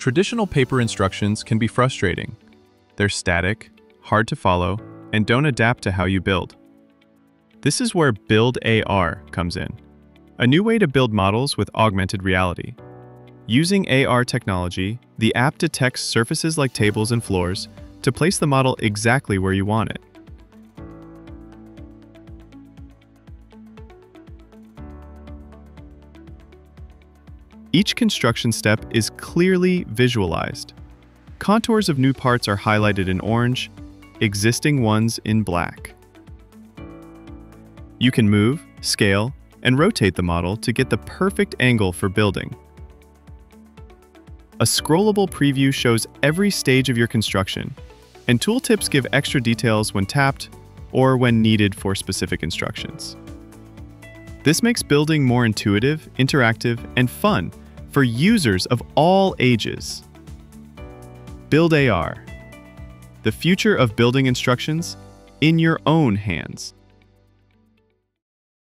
Traditional paper instructions can be frustrating. They're static, hard to follow, and don't adapt to how you build. This is where BuildAR comes in, a new way to build models with augmented reality. Using AR technology, the app detects surfaces like tables and floors to place the model exactly where you want it. Each construction step is clearly visualized. Contours of new parts are highlighted in orange, existing ones in black. You can move, scale, and rotate the model to get the perfect angle for building. A scrollable preview shows every stage of your construction, and tooltips give extra details when tapped or when needed for specific instructions. This makes building more intuitive, interactive, and fun for users of all ages. BuildAR, the future of building instructions in your own hands.